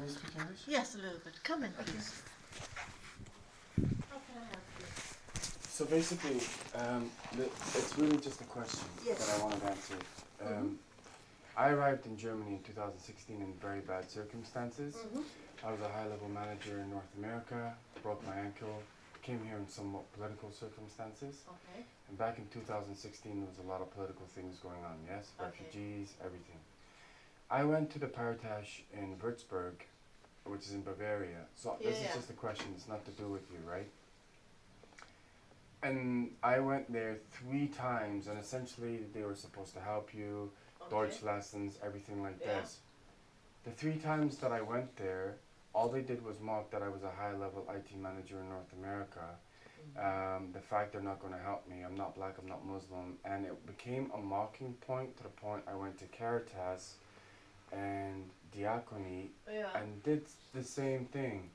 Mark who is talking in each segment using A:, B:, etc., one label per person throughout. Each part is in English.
A: Can you speak English?
B: Yes, a little bit. Come in, please. How can I help you?
A: So basically, it's really just a question
B: Yes.
A: that I wanted answered. I arrived in Germany in 2016 in very bad circumstances. I was a high-level manager in North America, broke my ankle, came here in somewhat political circumstances.
B: Okay.
A: And back in 2016, there was a lot of political things going on, yes?
B: Okay.
A: Refugees, everything. I went to the Paritasch in Würzburg, which is in Bavaria. So this is just a question, it's not to do with you, right? And I went there 3 times, and essentially they were supposed to help you, Deutsch lessons, everything like this. The 3 times that I went there, all they did was mock that I was a high-level IT manager in North America. The fact they're not going to help me, I'm not black, I'm not Muslim, and it became a mocking point to the point I went to Caritas and Diakony and did the same thing.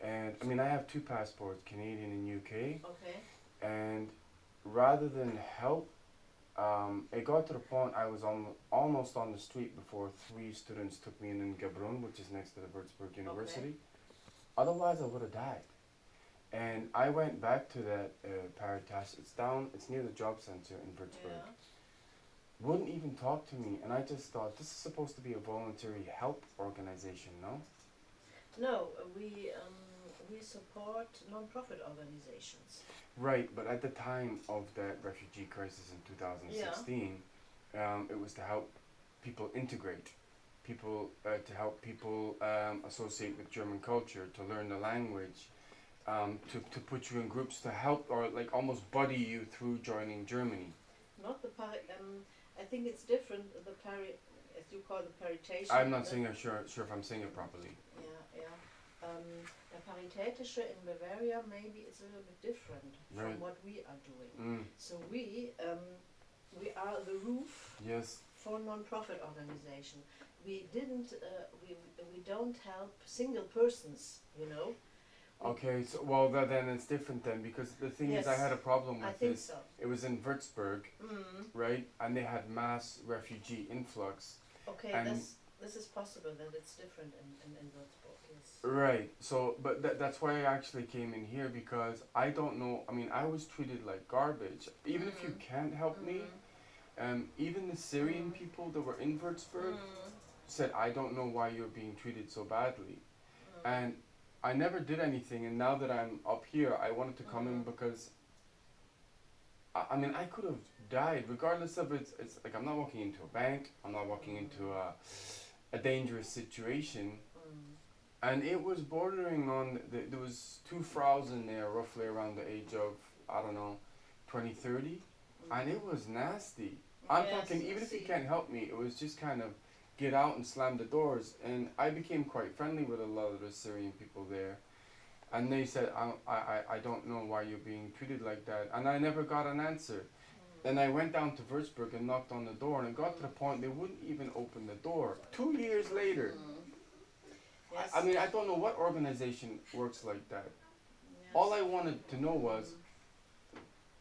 A: And I mean, I have 2 passports, Canadian and UK.
B: Okay.
A: And rather than help, it got to the point I was almost on the street before 3 students took me in Gabrun, which is next to the Würzburg University. Otherwise, I would have died. And I went back to that Paritasch. It's near the job center in Würzburg. Wouldn't even talk to me, and I just thought, this is supposed to be a voluntary help organization, no?
B: No, we support non-profit organizations.
A: Right, but at the time of that refugee crisis in 2016, it was to help people integrate, to help people associate with German culture, to learn the language, to put you in groups to help or like almost buddy you through joining Germany.
B: Not the I think it's different. As you call the Paritätische.
A: I'm not sure if I'm saying it properly.
B: The Paritätische in Bavaria maybe it's a little bit different from what we are doing. So we are the roof for non-profit organization. We don't help single persons, you know.
A: Okay, so well then it's different then, because the thing is I had a problem with this.
B: So.
A: It was in Würzburg, right? And they had mass refugee influx.
B: Okay, this is possible that it's different in Würzburg, yes.
A: Right, so, but that's why I actually came in here, because I don't know, I mean, I was treated like garbage. Even if you can't help me, even the Syrian people that were in Würzburg said, I don't know why you're being treated so badly. And I never did anything, and now that I'm up here, I wanted to come in because, I mean, I could have died, regardless of it's like I'm not walking into a bank, I'm not walking into a dangerous situation, and it was bordering on, there was 2 fraus in there, roughly around the age of, I don't know, 20, 30, and it was nasty. I'm talking, even if you can't help me, it was just kind of, get out and slam the doors, and I became quite friendly with a lot of the Syrian people there, and they said, I don't know why you're being treated like that, and I never got an answer. Then I went down to Würzburg and knocked on the door, and it got to the point they wouldn't even open the door. 2 years later. I mean, I don't know what organization works like that. All I wanted to know was,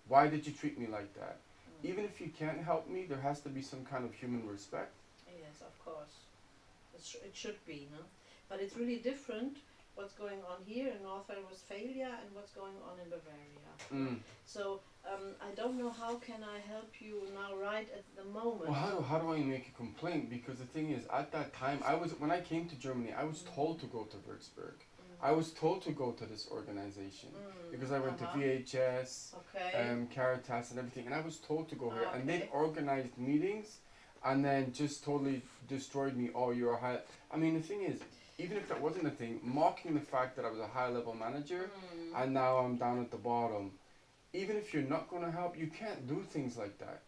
A: why did you treat me like that? Even if you can't help me, there has to be some kind of human respect.
B: Yes, of course. It should be, no? But it's really different what's going on here in North Rhine-Westphalia and what's going on in Bavaria. So I don't know how can I help you now right at the moment.
A: Well, how do I make a complaint? Because the thing is, at that time, when I came to Germany, I was told to go to Würzburg. I was told to go to this organization because I went to VHS, Caritas and everything, and I was told to go here. And they organized meetings and then just totally destroyed me. Oh, you're a high... I mean, the thing is, even if that wasn't a thing, mocking the fact that I was a high-level manager and now I'm down at the bottom. Even if you're not going to help, you can't do things like that.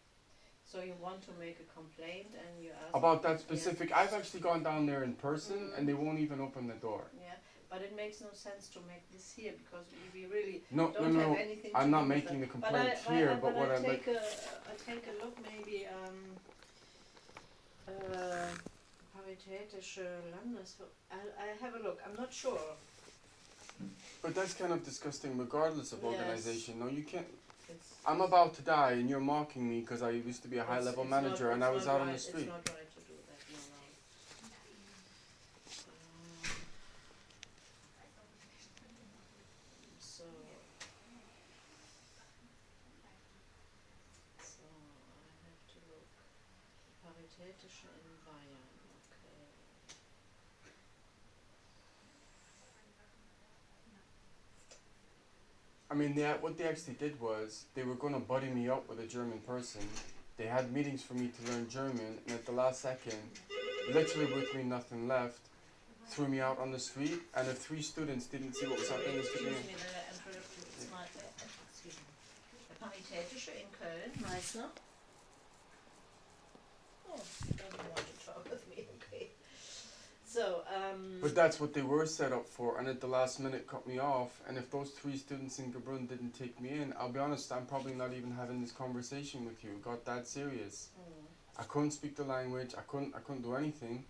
B: So you want to make a complaint and you ask...
A: About that specific... I've actually gone down there in person and they won't even open the door.
B: Yeah, but it makes no sense to make this here because we really don't have anything to do.
A: I'm not making the complaint here, but what I'd like...
B: I take a look maybe... Paritätische I have a look, I'm not sure.
A: But that's kind of disgusting regardless of organization. No, you can't... I'm about to die and you're mocking me because I used to be a high-level manager and I was out on the street.
B: It's not right to do that, no. Paritätische in Bayern, okay.
A: I mean, what they actually did was, they were going to buddy me up with a German person. They had meetings for me to learn German, and at the last second, literally with me nothing left, threw me out on the street, and if 3 students didn't see what was happening in the street...
B: Excuse me, excuse me. The Paritätische in Köln, Meißner. Oh, doesn't want to talk with me, okay. So,
A: But that's what they were set up for, and at the last minute cut me off, and if those 3 students in Gabrun didn't take me in, I'll be honest, I'm probably not even having this conversation with you. It got that serious. I couldn't speak the language, I couldn't do anything.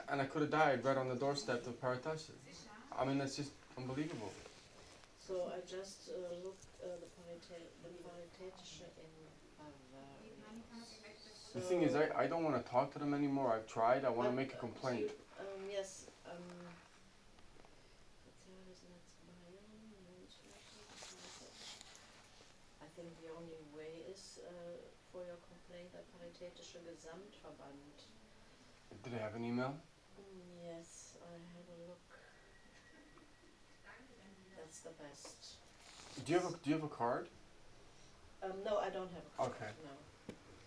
A: And I could have died right on the doorstep of Paritätische. I mean, that's just unbelievable.
B: So I just looked the Paritätische in Bavaria.
A: The thing is, I don't want to talk to them anymore. I've tried. I want to make a complaint.
B: Yes. I think the only way is for your complaint at Paritätische Gesamtverband.
A: Did they have an email?
B: Yes, I had a look. That's the best.
A: Do you have a card?
B: No, I don't have a card.
A: Okay.
B: No.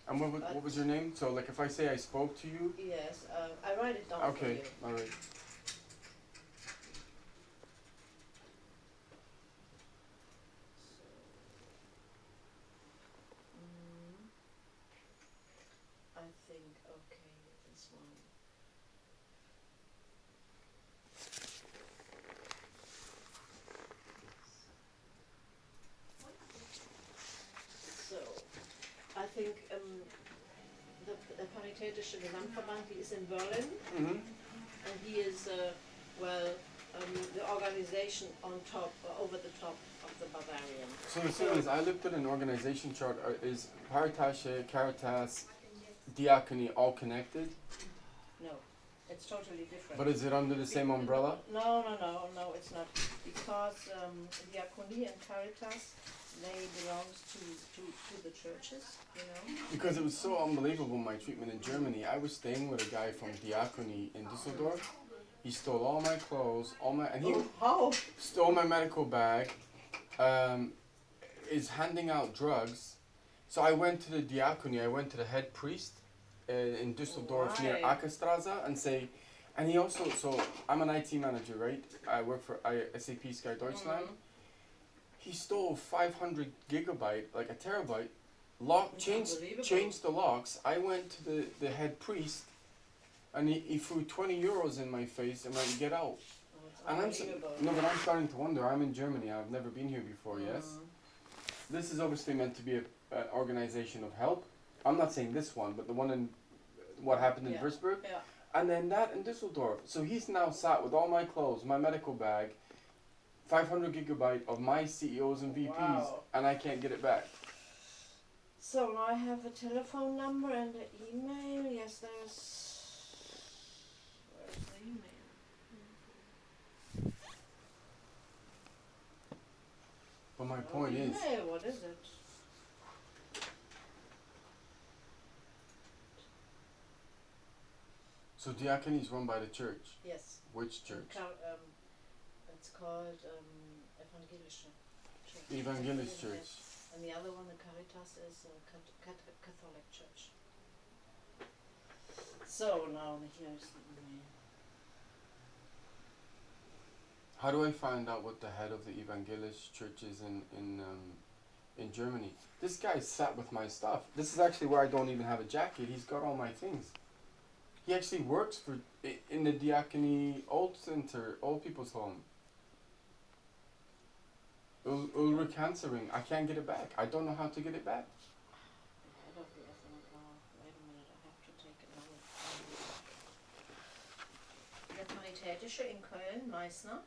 A: And what was your name? So, like, if I say I spoke to you?
B: Yes, I write it down for you.
A: Okay, alright.
B: I think, okay, this one. So, I think the Paritätische Gesamtverband, he is in Berlin, and he is, the organization on top, over the top of the Bavarian.
A: So the thing is, I looked at an organization chart. Is Paritätische, Caritas, Diaconie all connected?
B: No, it's totally different.
A: But is it under the same umbrella?
B: No, it's not. Because Diaconie and Caritas, they belong to the churches, you know.
A: Because it was so unbelievable, my treatment in Germany. I was staying with a guy from Diaconie in Düsseldorf. He stole all my clothes, and he stole my medical bag, is handing out drugs. So I went to the Diaconie, I went to the head priest in Düsseldorf near Ackerstraße and he also, so I'm an IT manager, right? I work for SAP Sky Deutschland. He stole 500 gigabyte, like a terabyte, changed the locks. I went to the head priest, and he threw 20 euros in my face and went, get out. And I'm but I'm starting to wonder. I'm in Germany. I've never been here before. Yes, this is obviously meant to be an organization of help. I'm not saying this one, but the one in what happened in Würzburg, and then that in Düsseldorf. So he's now sat with all my clothes, my medical bag, 500 gigabyte of my CEOs and VPs, and I can't get it back.
B: So I have a telephone number and an email. Yes, there's. Where's the email?
A: But my point is.
B: What is it?
A: So Diaconie is run by the church?
B: Yes.
A: Which church?
B: It's called Evangelische Church.
A: Evangelist Church.
B: Yes. And the other one, the Caritas, is Catholic Church. So now here's the email.
A: How do I find out what the head of the Evangelist Church is in Germany? This guy sat with my stuff. This is actually where I don't even have a jacket. He's got all my things. He actually works in the Diaconie Old Center, Old People's Home. Ulrich Hansering. I can't get it back. I don't know how to get it back.
B: Wait a minute, I have to take it out. Der Paritätische in Köln, Meißner.